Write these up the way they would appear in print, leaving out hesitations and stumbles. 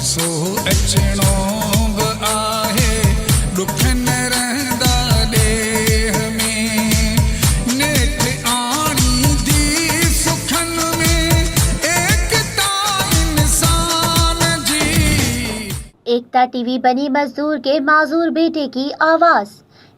सो अचणो बि आहे ॾुख न रहंदा ॾेह में नेठ आणींदी सुखन में एकता इंसान जी। एकता टीवी बनी मजदूर के माजूर बेटे की आवाज।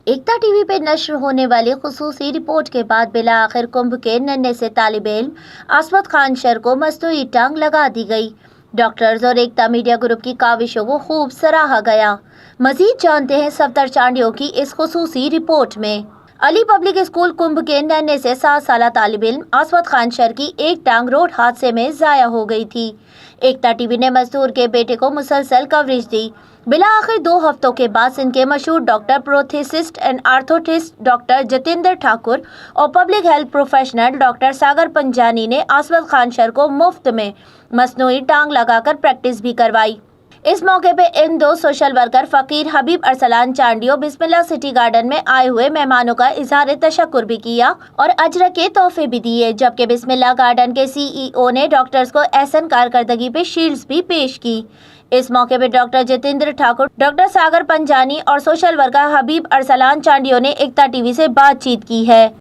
एकता टीवी पे नश्र होने वाली खुसूसी रिपोर्ट के बाद बिला आखिर कुंभ के नन्हे से तालिब इल्म आसमत खान शर को मसनूई टांग लगा दी गई। डॉक्टर्स और एकता मीडिया ग्रुप की काविशों को खूब सराहा गया। मजीद जानते हैं सफदर चांडियों की इस खुसूसी रिपोर्ट में। अली पब्लिक स्कूल कुंभ के नन्हे से 7 साल तालिब इल्म आसमत खान शर की एक टांग रोड हादसे में जाया हो गई थी। एकता टीवी ने मजदूर के बेटे को मुसलसल कवरेज दी। बिला आखिर 2 हफ्तों के बाद सिंध के मशहूर doctor prosthetist and orthotist doctor Jatinder Thakur और public health professional doctor Sagar Panjani ने आसमत खान शर को मुफ्त में मसनूई टांग लगाकर प्रैक्टिस भी करवाई। इस मौके पे इन 2 सोशल वर्कर फकीर हबीब अरसलान चांडियो बिस्मिल्लाह सिटी गार्डन में आए हुए मेहमानों का इजहार तशक्कुर भी किया और अजर के तोहफे भी दिए, जबकि बिस्मिल्लाह गार्डन के CEO ने डॉक्टर्स को एहसन कारकर्दगी पे शील्ड्स भी पेश की। इस मौके पे डॉक्टर जितेंद्र ठाकुर, डॉक्टर सागर पंजानी और सोशल वर्कर हबीब अरसलान चांडियो ने एकता टीवी से बातचीत की है।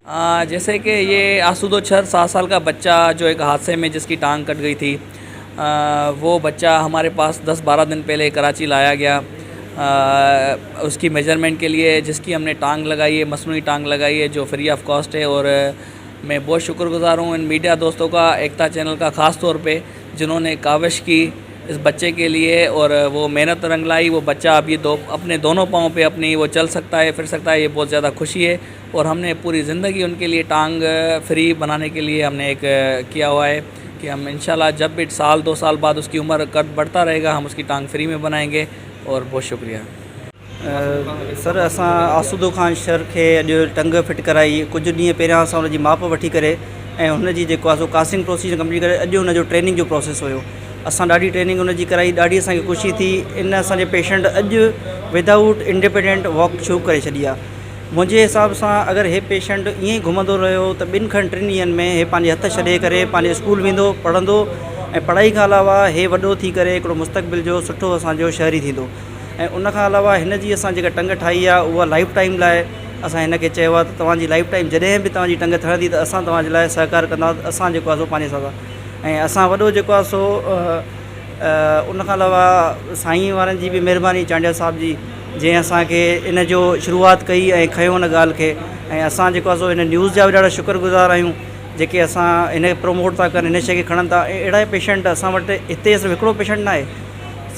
जैसे कि ये आसूदोछर 7 साल का बच्चा जो एक हादसे में जिसकी टांग कट गई थी, वो बच्चा हमारे पास 10-12 दिन पहले कराची लाया गया उसकी मेजरमेंट के लिए, जिसकी हमने टांग लगाई है, मसनूई टांग लगाई है जो फ्री ऑफ कॉस्ट है। और मैं बहुत शुक्रगुजार हूँ इन मीडिया दोस्तों का, एकता चैनल का ख़ास तौर पे, जिन्होंने काविश की इस बच्चे के लिए और वो मेहनत रंग लाई। वो बच्चा अब ये अपने दोनों पाँव पे अपनी वो चल सकता है, फिर सकता है, ये बहुत ज़्यादा खुशी है। और हमने पूरी ज़िंदगी उनके लिए टांग फ्री बनाने के लिए हमने एक किया हुआ है कि हम इंशाल्लाह जब भी 1-2 साल बाद उसकी उम्र कद बढ़ता रहेगा हम उसकी टांग फ्री में बनाएंगे। और बहुत शुक्रिया सर। असां आसूदो खान शर खे अॼु टंग फिट कराई। कुझु ॾींहं पहिरियां असां हुनजी माप वठी करे ऐं हुनजी जेको आहे सो कास्टिंग प्रोसीजर कंप्लीट करे अॼु हुनजो ट्रेनिंग जो प्रोसेस हुयो। असां ॾाढी ट्रेनिंग हुनजी कराई, ॾाढी असांखे ख़ुशी थी। इन असांजे पेशेंट अॼु विदाउट इंडिपेंडेंट वॉक शुरू करे छॾी आहे। मुंहिंजे हिसाब सां अगरि हे पेशेंट ईअं ई घुमंदो रहियो त 2-3 ॾींहंनि में हे पंहिंजे हथ छॾे करे पंहिंजे स्कूल वेंदो, पढ़ंदो ऐं पढ़ाई खां अलावा हे वॾो थी करे हिकिड़ो मुस्तक़बिल जो सुठो असांजो शहरी थींदो। ऐं उनखां अलावा हिन जी असां जेका टंग ठाही आहे उहा लाइफ टाइम लाइ असां हिन खे चयो आहे त तव्हांजी लाइफ टाइम जॾहिं बि तव्हांजी टंग ठहंदी त असां तव्हांजे लाइ सहकार कंदा। असां जेको आहे सो पंहिंजे सां ऐं असां वॾो जेको आहे सो उनखां अलावा साईं वारनि जी बि महिरबानी, चांडिया साहिब जी, जंहिं असांखे इन जो शुरूआति कई ऐं खयो हुन ॻाल्हि खे। ऐं असां जेको आहे सो हिन न्यूज़ जा बि ॾाढा शुक्रगुज़ार आहियूं जेके असां हिन खे प्रमोट था कनि, हिन शइ खे खणनि था। ऐं अहिड़ा पेशेंट असां वटि हिते सिर्फ़ु हिकिड़ो पेशेंट न आहे,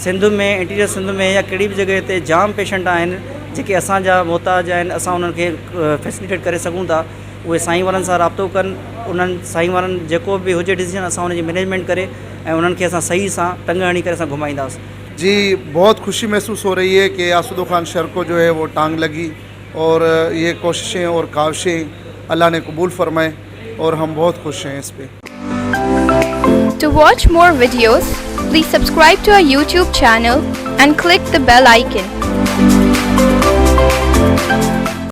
सिंध में, इंटीरियर सिंध में या कहिड़ी बि जॻह ते जाम पेशेंट आहिनि जेके असांजा मोहताज आहिनि। असां उन्हनि खे फैसिलिटेट करे सघूं था। उहे साईं वारनि सां राब्तो कनि, उन्हनि साईं वारनि जेको बि हुजे डिसीजन असां उनजी मैनेजमेंट करे ऐं उन्हनि खे असां सही सां टंग हणी करे असां घुमाईंदासीं। जी, बहुत खुशी महसूस हो रही है कि आसूदो खान शर को जो है वो टांग लगी और ये कोशिशें और काविशें अल्लाह ने कबूल फरमाए और हम बहुत खुश हैं इस पे। To watch more videos, please subscribe to our YouTube channel and click the bell icon.